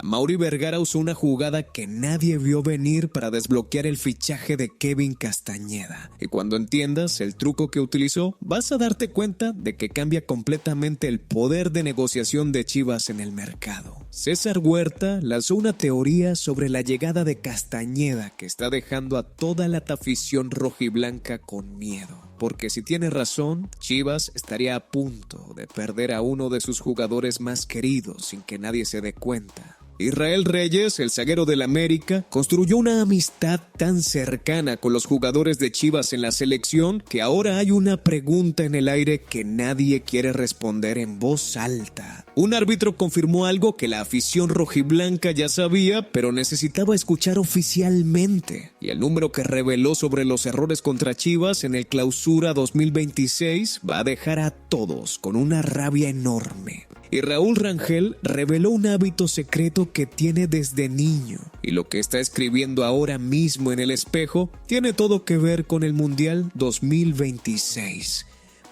Amaury Vergara usó una jugada que nadie vio venir para desbloquear el fichaje de Kevin Castañeda. Y cuando entiendas el truco que utilizó, vas a darte cuenta de que cambia completamente el poder de negociación de Chivas en el mercado. César Huerta lanzó una teoría sobre la llegada de Castañeda que está dejando a toda la afición rojiblanca con miedo. Porque si tiene razón, Chivas estaría a punto de perder a uno de sus jugadores más queridos sin que nadie se dé cuenta. Israel Reyes, el zaguero del América, construyó una amistad tan cercana con los jugadores de Chivas en la selección que ahora hay una pregunta en el aire que nadie quiere responder en voz alta. Un árbitro confirmó algo que la afición rojiblanca ya sabía, pero necesitaba escuchar oficialmente. Y el número que reveló sobre los errores contra Chivas en el Clausura 2026 va a dejar a todos con una rabia enorme. Y Raúl Rangel reveló un hábito secreto que tiene desde niño. Y lo que está escribiendo ahora mismo en el espejo tiene todo que ver con el Mundial 2026.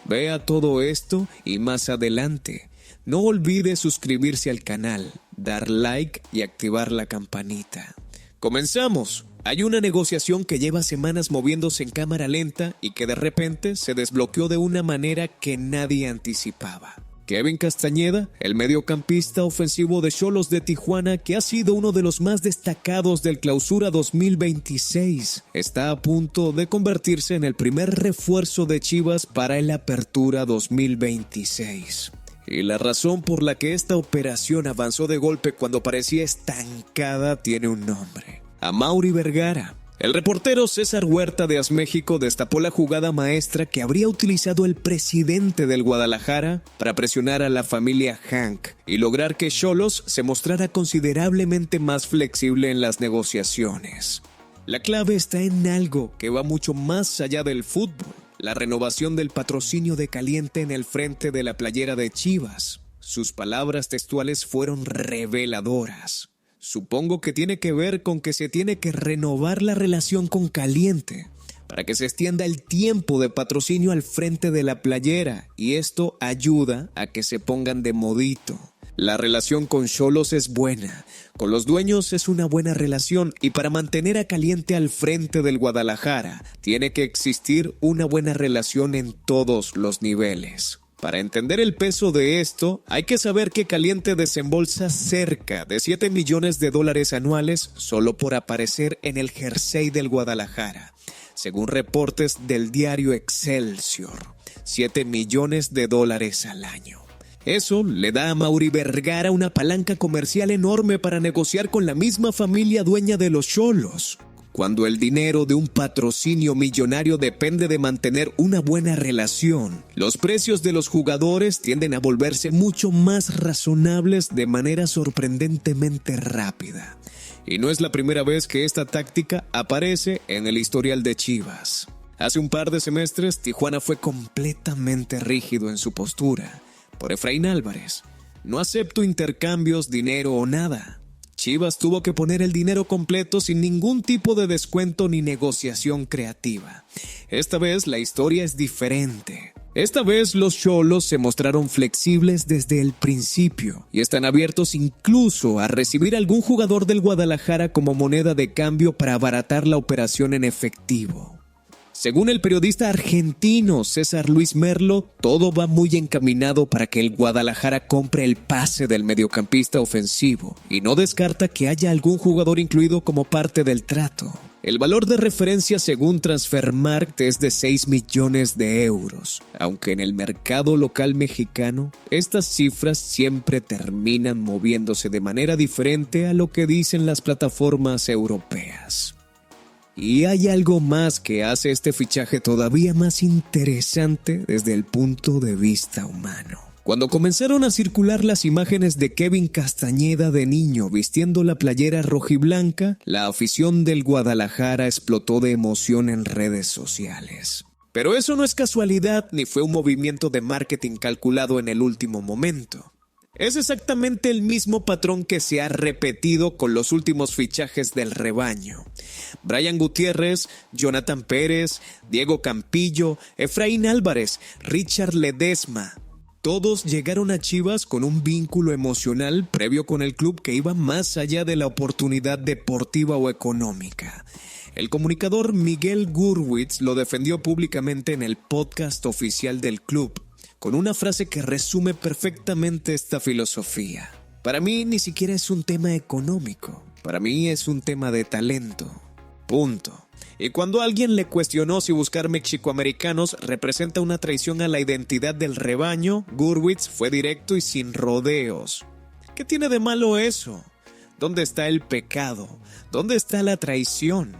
Vea todo esto y más adelante. No olvide suscribirse al canal, dar like y activar la campanita. ¡Comenzamos! Hay una negociación que lleva semanas moviéndose en cámara lenta y que de repente se desbloqueó de una manera que nadie anticipaba. Kevin Castañeda, el mediocampista ofensivo de Xolos de Tijuana, que ha sido uno de los más destacados del Clausura 2026, está a punto de convertirse en el primer refuerzo de Chivas para el Apertura 2026. Y la razón por la que esta operación avanzó de golpe cuando parecía estancada tiene un nombre: Amaury Vergara. El reportero César Huerta de AS México destapó la jugada maestra que habría utilizado el presidente del Guadalajara para presionar a la familia Hank y lograr que Xolos se mostrara considerablemente más flexible en las negociaciones. La clave está en algo que va mucho más allá del fútbol: la renovación del patrocinio de Caliente en el frente de la playera de Chivas. Sus palabras textuales fueron reveladoras. Supongo que tiene que ver con que se tiene que renovar la relación con Caliente para que se extienda el tiempo de patrocinio al frente de la playera, y esto ayuda a que se pongan de modito. La relación con Xolos es buena, con los dueños es una buena relación, y para mantener a Caliente al frente del Guadalajara tiene que existir una buena relación en todos los niveles. Para entender el peso de esto, hay que saber que Caliente desembolsa cerca de $7 millones anuales solo por aparecer en el jersey del Guadalajara, según reportes del diario Excelsior. $7 millones al año. Eso le da a Amaury Vergara una palanca comercial enorme para negociar con la misma familia dueña de los Xolos. Cuando el dinero de un patrocinio millonario depende de mantener una buena relación, los precios de los jugadores tienden a volverse mucho más razonables de manera sorprendentemente rápida. Y no es la primera vez que esta táctica aparece en el historial de Chivas. Hace un par de semestres, Tijuana fue completamente rígido en su postura. Por Efraín Álvarez: no acepto intercambios, dinero o nada. Chivas tuvo que poner el dinero completo sin ningún tipo de descuento ni negociación creativa. Esta vez la historia es diferente. Esta vez los Xolos se mostraron flexibles desde el principio y están abiertos incluso a recibir algún jugador del Guadalajara como moneda de cambio para abaratar la operación en efectivo. Según el periodista argentino César Luis Merlo, todo va muy encaminado para que el Guadalajara compre el pase del mediocampista ofensivo y no descarta que haya algún jugador incluido como parte del trato. El valor de referencia según Transfermarkt es de 6 millones de euros, aunque en el mercado local mexicano estas cifras siempre terminan moviéndose de manera diferente a lo que dicen las plataformas europeas. Y hay algo más que hace este fichaje todavía más interesante desde el punto de vista humano. Cuando comenzaron a circular las imágenes de Kevin Castañeda de niño vistiendo la playera rojiblanca, la afición del Guadalajara explotó de emoción en redes sociales. Pero eso no es casualidad ni fue un movimiento de marketing calculado en el último momento. Es exactamente el mismo patrón que se ha repetido con los últimos fichajes del rebaño. Brian Gutiérrez, Jonathan Pérez, Diego Campillo, Efraín Álvarez, Richard Ledesma. Todos llegaron a Chivas con un vínculo emocional previo con el club que iba más allá de la oportunidad deportiva o económica. El comunicador Miguel Gurwitz lo defendió públicamente en el podcast oficial del club, con una frase que resume perfectamente esta filosofía. Para mí ni siquiera es un tema económico, para mí es un tema de talento. Punto. Y cuando alguien le cuestionó si buscar mexicoamericanos representa una traición a la identidad del rebaño, Gurwitz fue directo y sin rodeos. ¿Qué tiene de malo eso? ¿Dónde está el pecado? ¿Dónde está la traición?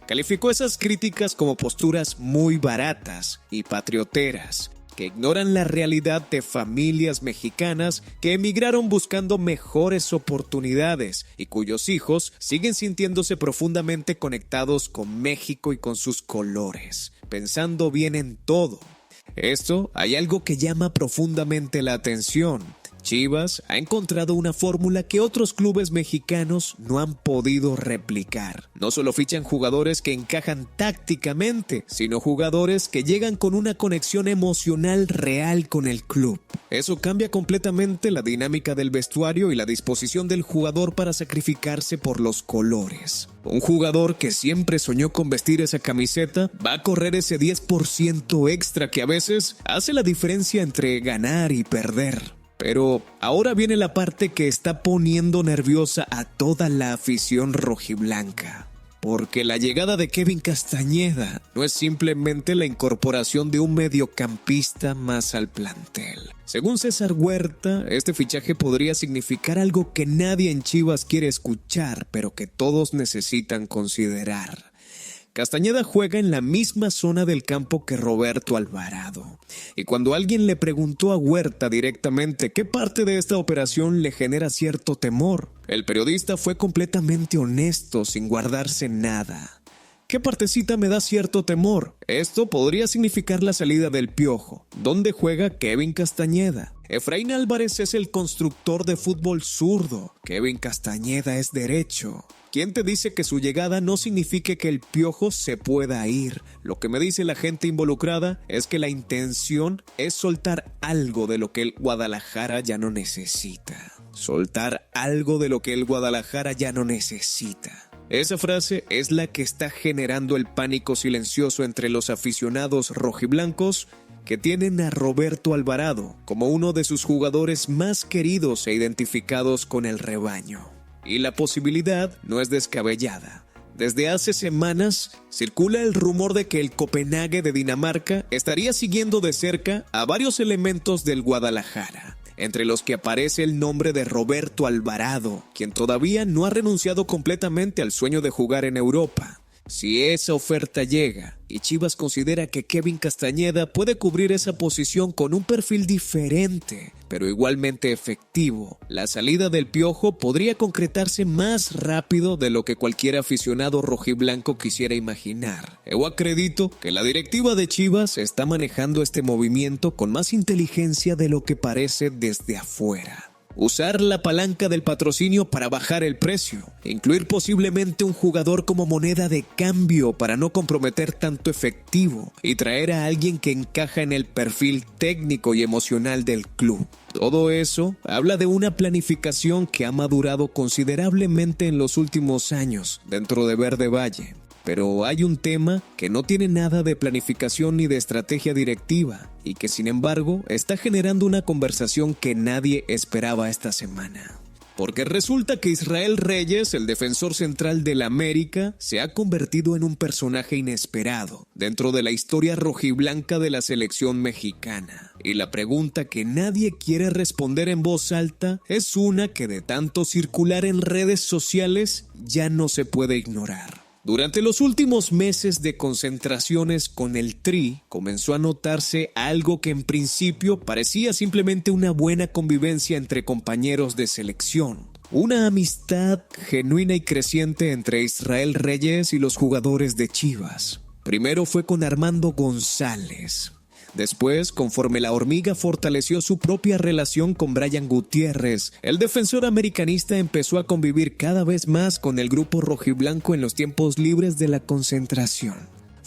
Calificó esas críticas como posturas muy baratas y patrioteras, que ignoran la realidad de familias mexicanas que emigraron buscando mejores oportunidades y cuyos hijos siguen sintiéndose profundamente conectados con México y con sus colores, pensando bien en todo. Esto hay algo que llama profundamente la atención. Chivas ha encontrado una fórmula que otros clubes mexicanos no han podido replicar. No solo fichan jugadores que encajan tácticamente, sino jugadores que llegan con una conexión emocional real con el club. Eso cambia completamente la dinámica del vestuario y la disposición del jugador para sacrificarse por los colores. Un jugador que siempre soñó con vestir esa camiseta va a correr ese 10% extra que a veces hace la diferencia entre ganar y perder. Pero ahora viene la parte que está poniendo nerviosa a toda la afición rojiblanca. Porque la llegada de Kevin Castañeda no es simplemente la incorporación de un mediocampista más al plantel. Según César Huerta, este fichaje podría significar algo que nadie en Chivas quiere escuchar, pero que todos necesitan considerar. Castañeda juega en la misma zona del campo que Roberto Alvarado. Y cuando alguien le preguntó a Huerta directamente qué parte de esta operación le genera cierto temor, el periodista fue completamente honesto, sin guardarse nada. ¿Qué partecita me da cierto temor? Esto podría significar la salida del Piojo. ¿Dónde juega Kevin Castañeda? Efraín Álvarez es el constructor de fútbol zurdo. Kevin Castañeda es derecho. ¿Quién te dice que su llegada no signifique que el Piojo se pueda ir? Lo que me dice la gente involucrada es que la intención es soltar algo de lo que el Guadalajara ya no necesita. Soltar algo de lo que el Guadalajara ya no necesita. Esa frase es la que está generando el pánico silencioso entre los aficionados rojiblancos que tienen a Roberto Alvarado como uno de sus jugadores más queridos e identificados con el rebaño. Y la posibilidad no es descabellada. Desde hace semanas circula el rumor de que el Copenhague de Dinamarca estaría siguiendo de cerca a varios elementos del Guadalajara, entre los que aparece el nombre de Roberto Alvarado, quien todavía no ha renunciado completamente al sueño de jugar en Europa. Si esa oferta llega y Chivas considera que Kevin Castañeda puede cubrir esa posición con un perfil diferente, pero igualmente efectivo, la salida del Piojo podría concretarse más rápido de lo que cualquier aficionado rojiblanco quisiera imaginar. Yo acredito que la directiva de Chivas está manejando este movimiento con más inteligencia de lo que parece desde afuera. Usar la palanca del patrocinio para bajar el precio, incluir posiblemente un jugador como moneda de cambio para no comprometer tanto efectivo y traer a alguien que encaja en el perfil técnico y emocional del club. Todo eso habla de una planificación que ha madurado considerablemente en los últimos años dentro de Verde Valle. Pero hay un tema que no tiene nada de planificación ni de estrategia directiva y que sin embargo está generando una conversación que nadie esperaba esta semana. Porque resulta que Israel Reyes, el defensor central del América, se ha convertido en un personaje inesperado dentro de la historia rojiblanca de la selección mexicana. Y la pregunta que nadie quiere responder en voz alta es una que de tanto circular en redes sociales ya no se puede ignorar. Durante los últimos meses de concentraciones con el Tri, comenzó a notarse algo que en principio parecía simplemente una buena convivencia entre compañeros de selección. Una amistad genuina y creciente entre Israel Reyes y los jugadores de Chivas. Primero fue con Armando González. Después, conforme la hormiga fortaleció su propia relación con Brian Gutiérrez, el defensor americanista empezó a convivir cada vez más con el grupo rojiblanco en los tiempos libres de la concentración.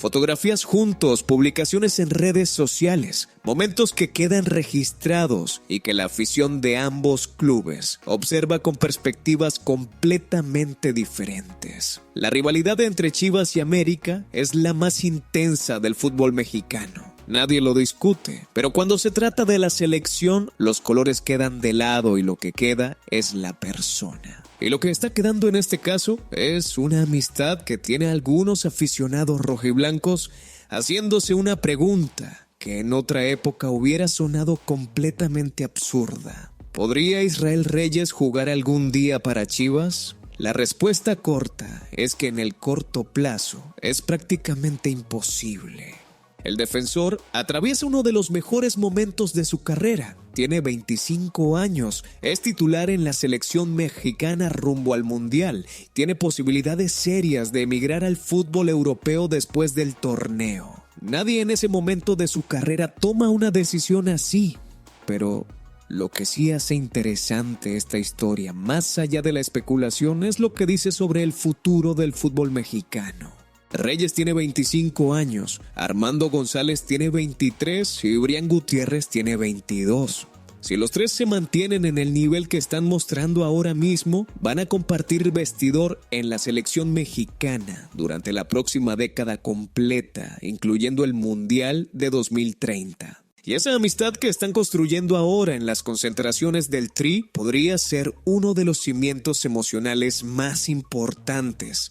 Fotografías juntos, publicaciones en redes sociales, momentos que quedan registrados y que la afición de ambos clubes observa con perspectivas completamente diferentes. La rivalidad entre Chivas y América es la más intensa del fútbol mexicano. Nadie lo discute, pero cuando se trata de la selección, los colores quedan de lado y lo que queda es la persona. Y lo que está quedando en este caso es una amistad que tiene a algunos aficionados rojiblancos haciéndose una pregunta que en otra época hubiera sonado completamente absurda. ¿Podría Israel Reyes jugar algún día para Chivas? La respuesta corta es que en el corto plazo es prácticamente imposible. El defensor atraviesa uno de los mejores momentos de su carrera. Tiene 25 años, es titular en la selección mexicana rumbo al Mundial. Tiene posibilidades serias de emigrar al fútbol europeo después del torneo. Nadie en ese momento de su carrera toma una decisión así. Pero lo que sí hace interesante esta historia, más allá de la especulación, es lo que dice sobre el futuro del fútbol mexicano. Reyes tiene 25 años, Armando González tiene 23 y Brian Gutiérrez tiene 22. Si los tres se mantienen en el nivel que están mostrando ahora mismo, van a compartir vestidor en la selección mexicana durante la próxima década completa, incluyendo el Mundial de 2030. Y esa amistad que están construyendo ahora en las concentraciones del Tri podría ser uno de los cimientos emocionales más importantes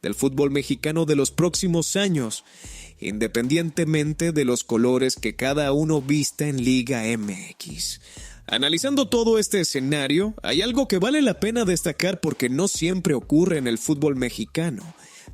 del fútbol mexicano de los próximos años, independientemente de los colores que cada uno vista en Liga MX. Analizando todo este escenario, hay algo que vale la pena destacar porque no siempre ocurre en el fútbol mexicano.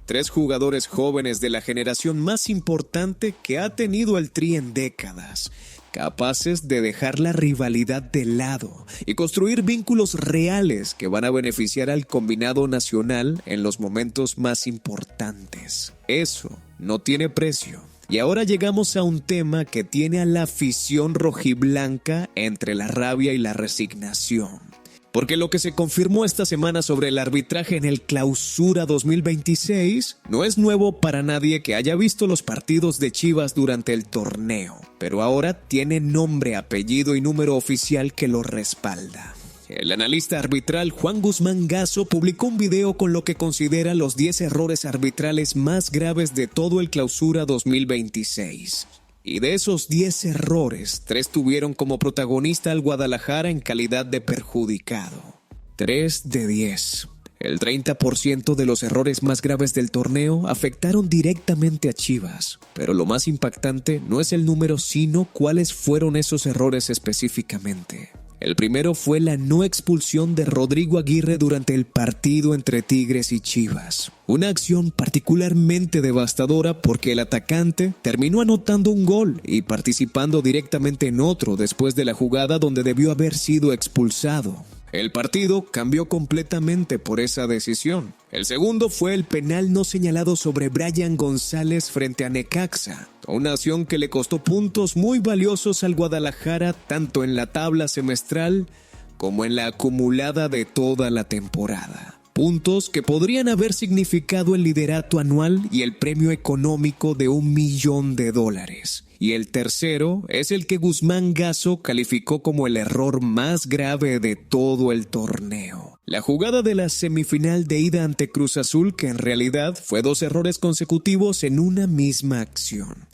3 jugadores jóvenes de la generación más importante que ha tenido el Tri en décadas, capaces de dejar la rivalidad de lado y construir vínculos reales que van a beneficiar al combinado nacional en los momentos más importantes. Eso no tiene precio. Y ahora llegamos a un tema que tiene a la afición rojiblanca entre la rabia y la resignación. Porque lo que se confirmó esta semana sobre el arbitraje en el Clausura 2026 no es nuevo para nadie que haya visto los partidos de Chivas durante el torneo, pero ahora tiene nombre, apellido y número oficial que lo respalda. El analista arbitral Juan Guzmán Gasso publicó un video con lo que considera los 10 errores arbitrales más graves de todo el Clausura 2026. Y de esos 10 errores, 3 tuvieron como protagonista al Guadalajara en calidad de perjudicado. 3 de 10. El 30% de los errores más graves del torneo afectaron directamente a Chivas. Pero lo más impactante no es el número, sino cuáles fueron esos errores específicamente. El primero fue la no expulsión de Rodrigo Aguirre durante el partido entre Tigres y Chivas. Una acción particularmente devastadora porque el atacante terminó anotando un gol y participando directamente en otro después de la jugada donde debió haber sido expulsado. El partido cambió completamente por esa decisión. El segundo fue el penal no señalado sobre Brian González frente a Necaxa, una acción que le costó puntos muy valiosos al Guadalajara tanto en la tabla semestral como en la acumulada de toda la temporada. Puntos que podrían haber significado el liderato anual y el premio económico de $1 millón. Y el tercero es el que Guzmán Gasso calificó como el error más grave de todo el torneo. La jugada de la semifinal de ida ante Cruz Azul, que en realidad fue 2 errores consecutivos en una misma acción.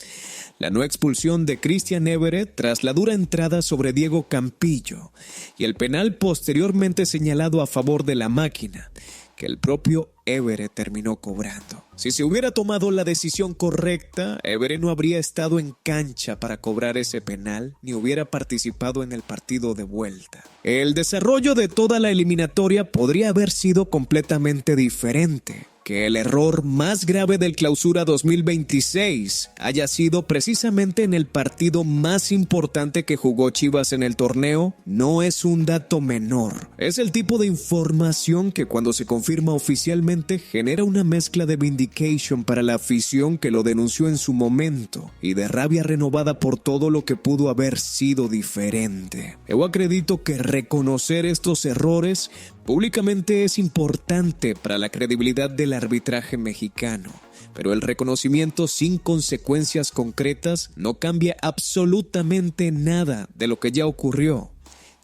La no expulsión de Christian Everett tras la dura entrada sobre Diego Campillo y el penal posteriormente señalado a favor de la máquina, que el propio Everett terminó cobrando. Si se hubiera tomado la decisión correcta, Everett no habría estado en cancha para cobrar ese penal ni hubiera participado en el partido de vuelta. El desarrollo de toda la eliminatoria podría haber sido completamente diferente. Que el error más grave del Clausura 2026 haya sido precisamente en el partido más importante que jugó Chivas en el torneo no es un dato menor. Es el tipo de información que cuando se confirma oficialmente genera una mezcla de vindication para la afición que lo denunció en su momento y de rabia renovada por todo lo que pudo haber sido diferente. Yo acredito que reconocer estos errores Públicamente es importante para la credibilidad del arbitraje mexicano, pero el reconocimiento sin consecuencias concretas no cambia absolutamente nada de lo que ya ocurrió.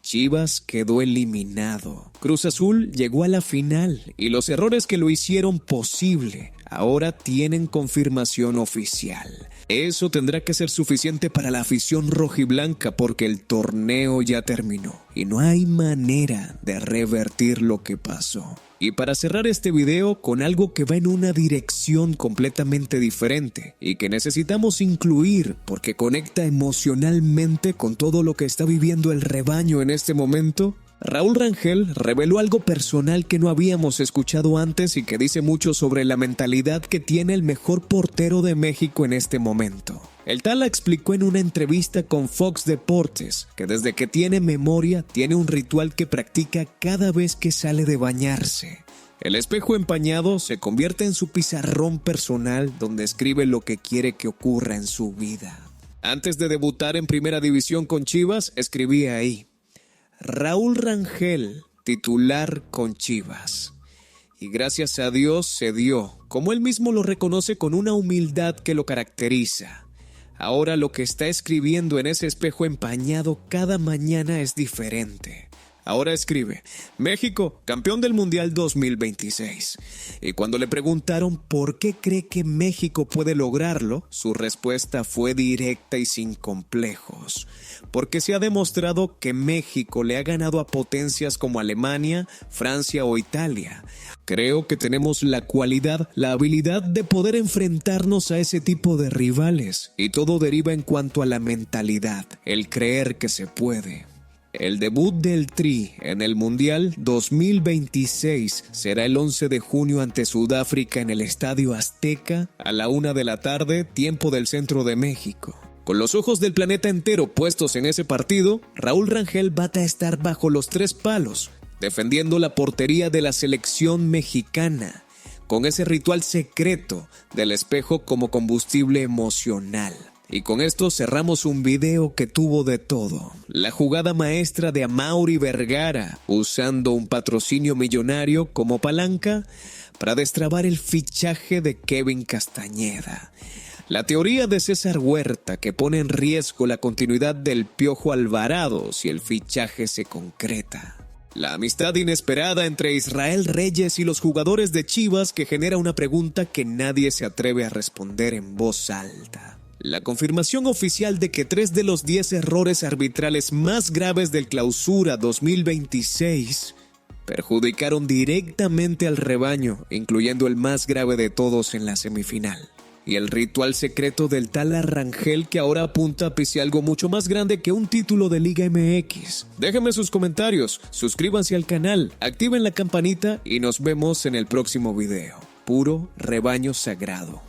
Chivas quedó eliminado. Cruz Azul llegó a la final y los errores que lo hicieron posible ahora tienen confirmación oficial. Eso tendrá que ser suficiente para la afición rojiblanca porque el torneo ya terminó y no hay manera de revertir lo que pasó. Y para cerrar este video con algo que va en una dirección completamente diferente y que necesitamos incluir porque conecta emocionalmente con todo lo que está viviendo el rebaño en este momento, Raúl Rangel reveló algo personal que no habíamos escuchado antes y que dice mucho sobre la mentalidad que tiene el mejor portero de México en este momento. El Tala explicó en una entrevista con Fox Deportes que desde que tiene memoria tiene un ritual que practica cada vez que sale de bañarse. El espejo empañado se convierte en su pizarrón personal donde escribe lo que quiere que ocurra en su vida. Antes de debutar en Primera División con Chivas, escribía ahí: Raúl Rangel, titular con Chivas. Y gracias a Dios se dio, como él mismo lo reconoce con una humildad que lo caracteriza. Ahora lo que está escribiendo en ese espejo empañado cada mañana es diferente. Ahora escribe: México, campeón del Mundial 2026. Y cuando le preguntaron por qué cree que México puede lograrlo, su respuesta fue directa y sin complejos. Porque se ha demostrado que México le ha ganado a potencias como Alemania, Francia o Italia. Creo que tenemos la cualidad, la habilidad de poder enfrentarnos a ese tipo de rivales. Y todo deriva en cuanto a la mentalidad, el creer que se puede. El debut del Tri en el Mundial 2026 será el 11 de junio ante Sudáfrica en el Estadio Azteca a la 1 de la tarde, tiempo del centro de México. Con los ojos del planeta entero puestos en ese partido, Raúl Rangel va a estar bajo los 3 palos, defendiendo la portería de la selección mexicana, con ese ritual secreto del espejo como combustible emocional. Y con esto cerramos un video que tuvo de todo. La jugada maestra de Amaury Vergara, usando un patrocinio millonario como palanca para destrabar el fichaje de Kevin Castañeda. La teoría de César Huerta que pone en riesgo la continuidad del Piojo Alvarado si el fichaje se concreta. La amistad inesperada entre Israel Reyes y los jugadores de Chivas que genera una pregunta que nadie se atreve a responder en voz alta. La confirmación oficial de que 3 de los 10 errores arbitrales más graves del Clausura 2026 perjudicaron directamente al rebaño, incluyendo el más grave de todos en la semifinal. Y el ritual secreto del Tala Rangel que ahora apunta hacia algo mucho más grande que un título de Liga MX. Déjenme sus comentarios, suscríbanse al canal, activen la campanita y nos vemos en el próximo video. Puro rebaño sagrado.